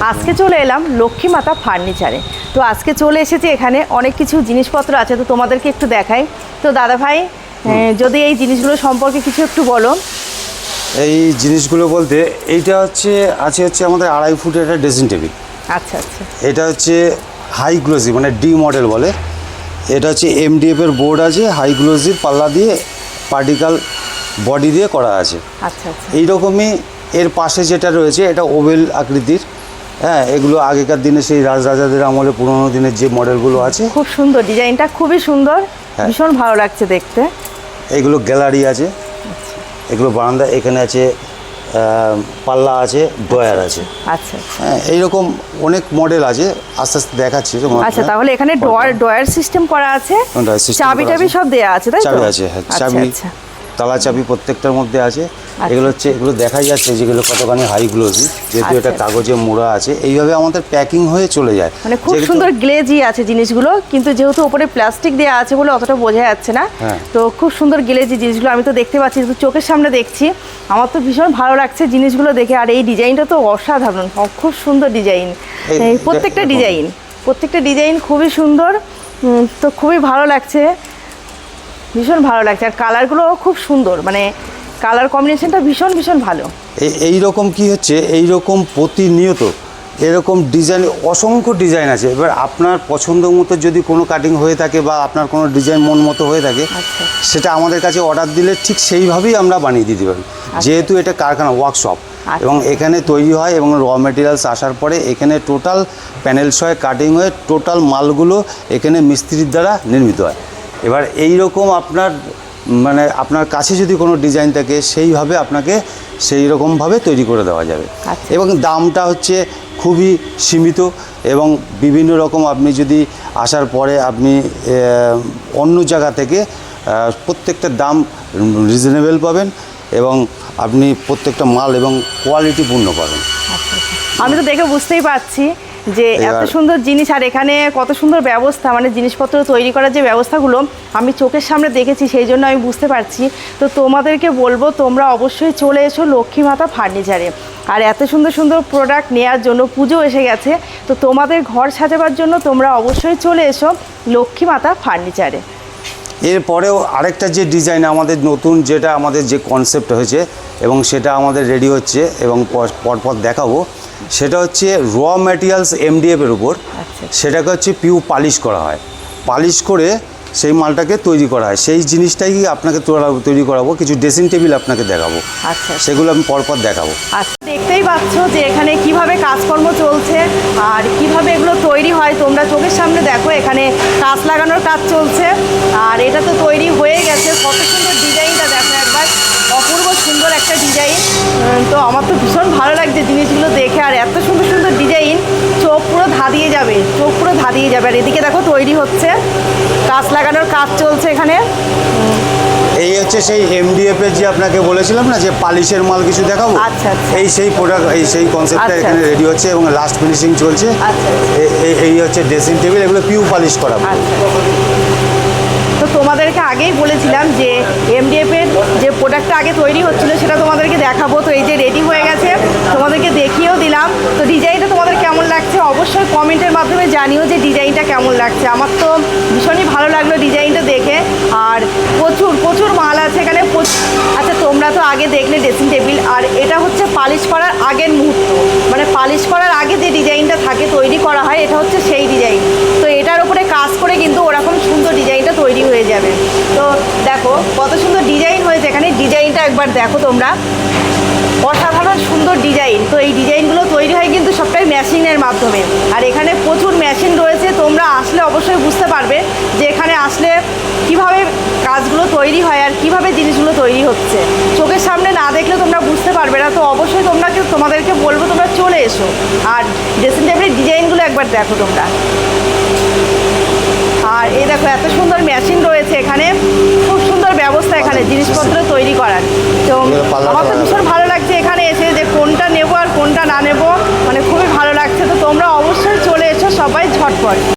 আজকে চলে এলাম লক্ষ্মী মাতা ফার্নিচারে। তো আজকে চলে এসেছি, এখানে অনেক কিছু জিনিসপত্র আছে, তো তোমাদেরকে একটু দেখাই। তো দাদা ভাই, যদি এই জিনিসগুলো সম্পর্কে কিছু একটু বলো। এই জিনিসগুলো বলতে এইটা হচ্ছে আমাদের 2.5 ফুটের একটা ড্রেসিং টেবিল। আচ্ছা আচ্ছা। এটা হচ্ছে হাই গ্লোসি, মানে ডি মডেল বলে। এটা হচ্ছে MDF এর বোর্ড আছে, হাই গ্লোসির পাল্লা দিয়ে পার্টিকাল বডি দিয়ে করা আছে। আচ্ছা আচ্ছা। এইরকমই এর পাশে যেটা রয়েছে এটা ওভেল আকৃতির। হ্যাঁ, এগুলো আগেকার দিনে সেই রাজরাজাদের আমলে পুরোনো দিনের যে মডেলগুলো আছে। খুব সুন্দর ডিজাইনটা, খুবই সুন্দর, ভীষণ ভালো লাগছে দেখতে। এগুলো গ্যালারি আছে, এগুলো বারান্দা, এখানে আছে পাল্লা আছে, ড্রয়ার আছে। আচ্ছা। হ্যাঁ, এইরকম অনেক মডেল আছে, আস্তে আস্তে দেখাচ্ছি। আচ্ছা, তাহলে এখানে ড্রয়ার সিস্টেম করা আছে, চাবি টাবি সব দেয়া আছে, তাই তো? চাবি আছে, হ্যাঁ, চাবি, তালা চাবি প্রত্যেকটার মধ্যে আছে। এগুলো দেখাই যাচ্ছে যেগুলো কতখানি হাই গ্লোসি, যেহেতু এটা কাগজে মোড়া আছে। এইভাবে আমাদের প্যাকিং হয়ে চলে যায়, মানে খুব সুন্দর গ্লেজি আছে জিনিসগুলো, কিন্তু যেহেতু উপরে প্লাস্টিক দেওয়া আছে বলে অতটা বোঝা যাচ্ছে না। তো খুব সুন্দর গ্লেজি জিনিসগুলো আমি তো দেখতে পাচ্ছি, চোখের সামনে দেখছি, আমার তো ভীষণ ভালো লাগছে জিনিসগুলো দেখে। আর এই ডিজাইনটা তো অসাধারণ, খুব সুন্দর ডিজাইন। প্রত্যেকটা ডিজাইন খুবই সুন্দর, তো খুবই ভালো লাগছে, ভীষণ ভালো লাগছে। আর কালারগুলো খুব সুন্দর, মানে কালার কম্বিনেশনটা ভীষণ ভীষণ ভালো। এইরকম কি হচ্ছে, এইরকম প্রতিনিয়ত এরকম ডিজাইন, অসংখ্য ডিজাইন আছে। এবার আপনার পছন্দ মতো যদি কোনো কাটিং হয়ে থাকে বা আপনার কোনো ডিজাইন মন মতো হয়ে থাকে, সেটা আমাদের কাছে অর্ডার দিলে ঠিক সেইভাবেই আমরা বানিয়ে দিতে পারি। যেহেতু এটা কারখানা, ওয়ার্কশপ, এবং এখানে তৈরি হয় এবং র মেটেরিয়ালস আসার পরে এখানে টোটাল প্যানেলস হয়, কাটিং হয়ে টোটাল মালগুলো এখানে মিস্ত্রির দ্বারা নির্মিত হয়। এবার এই রকম আপনার কাছে যদি কোনো ডিজাইন থাকে, সেইভাবে আপনাকে সেই রকমভাবে তৈরি করে দেওয়া যাবে। এবং দামটা হচ্ছে খুবই সীমিত, এবং বিভিন্ন রকম আপনি যদি আসার পরে আপনি অন্য জায়গা থেকে প্রত্যেকটা দাম রিজনেবল পাবেন, এবং আপনি প্রত্যেকটা মাল এবং কোয়ালিটিপূর্ণ পাবেন। আমি তো দেখে বুঝতেই পারছি যে এত সুন্দর জিনিস, আর এখানে কত সুন্দর ব্যবস্থা, মানে জিনিসপত্র তৈরি করার যে ব্যবস্থাগুলো আমি চোখের সামনে দেখেছি, সেই জন্য আমি বুঝতে পারছি। তো তোমাদেরকে বলবো, তোমরা অবশ্যই চলে এসো লক্ষ্মী মাতা ফার্নিচারে। আর এত সুন্দর সুন্দর প্রোডাক্ট নেওয়ার জন্য, পুজো এসে গেছে, তো তোমাদের ঘর সাজাবার জন্য তোমরা অবশ্যই চলে এসো লক্ষ্মী মাতা ফার্নিচারে। এরপরেও আরেকটা যে ডিজাইন আমাদের নতুন, যেটা আমাদের যে কনসেপ্ট হয়েছে এবং সেটা আমাদের রেডি হচ্ছে এবং পরপর দেখাবো, সেটা হচ্ছে র ম্যাটেরিয়ালস MDF এর উপর। সেটাকে হচ্ছে পিউ পালিশ করা হয়, পালিশ করে সেই মালটাকে তৈরি করা হয়। সেই জিনিসটাই আপনাকে তৈরি করাবো, কিছু ড্রেসিং টেবিল আপনাকে দেখাবো। সেগুলো আমি পরপর দেখাবো। দেখতেই পাচ্ছ যে এখানে কিভাবে কাজকর্ম চলছে আর কিভাবে এগুলো তৈরি হয়, তোমরা চোখের সামনে দেখো। এখানে কাঁচ লাগানোর কাজ চলছে, আর এটা তো তৈরি হয়ে গেছে। কত সুন্দর ডিজাইনটা দেখো একবার, অপূর্ব সুন্দর একটা ডিজাইন। তো আমার তো ভীষণ ভালো লাগছে জিনিসগুলো দেখে, আর এত সুন্দর সুন্দর ডিজাইন, চোখ পুরো ধাঁধিয়ে যাবে। আর এদিকে দেখো তৈরি হচ্ছে, কাঁচ লাগানোর কাজ চলছে এখানে। এই হচ্ছে সেই MDF এর যে আপনাকে বলেছিলাম না, যে পালিশের মাল কিছু দেখাবো। সেই প্রোডাক্ট, সেই কনসেপ্টটা এখানে রেডি হচ্ছে এবং লাস্ট ফিনিশিং চলছে। এই হচ্ছে ড্রেসিং টেবিল, এগুলো পিউ পালিশ করা। তো তোমাদেরকে আগেই বলেছিলাম যে MDF এর যে প্রোডাক্টটা আগে তৈরি হচ্ছিলো সেটা তোমাদেরকে দেখাবো। তো এই যে রেডি হয়ে গেছে, তোমাদেরকে দেখিয়েও দিলাম। তো ডিজাইনটা তোমাদের কেমন লাগছে অবশ্যই কমেন্টের মাধ্যমে জানিও যে ডিজাইনটা কেমন লাগছে। আমার তো ভীষণই ভালো লাগলো ডিজাইনটা দেখে, আর প্রচুর প্রচুর মাল আছে এখানে। আচ্ছা, তোমরা তো আগে দেখলে ড্রেসিং টেবিল, আর এটা হচ্ছে পালিশ করার আগের মুহূর্ত, মানে পালিশ করার আগে যে ডিজাইনটা থাকে, তৈরি করা হয়, এটা হচ্ছে সেই ডিজাইন। তো এটার উপরে কাজ করে কিন্তু ওরকম সুন্দর ডিজাইনটা তৈরি হয়ে যাবে। তো দেখো কত সুন্দর ডিজাইন হয়েছে এখানে, ডিজাইনটা একবার দেখো তোমরা, অসাধারণ সুন্দর ডিজাইন। তো এই ডিজাইনগুলো তৈরি হয় কিন্তু সবটাই মেশিনের মাধ্যমে, আর এখানে প্রচুর মেশিন রয়েছে। তোমরা আসলে অবশ্যই বুঝতে পারবে যে এখানে আসলে কিভাবে কাজগুলো তৈরি হয় আর কিভাবে জিনিসগুলো তৈরি হচ্ছে। চোখের সামনে না দেখলে তোমরা বুঝতে পারবে না। তো অবশ্যই তোমাদেরকে বলবো তোমরা চলে এসো, আর ড্রেসিং টেবিলের ডিজাইনগুলো একবার দেখো তোমরা। আর এই দেখো এত সুন্দর মেশিন রয়েছে এখানে, খুব সুন্দর ব্যবস্থা এখানে জিনিসপত্র তৈরি করার। তো আমার তো ভীষণ ভালো লাগছে এখানে এসে, যে কোনটা নেবো আর কোনটা না নেবো, মানে খুবই ভালো লাগছে। তো তোমরা অবশ্যই চলে এসো সবাই ঝটপট।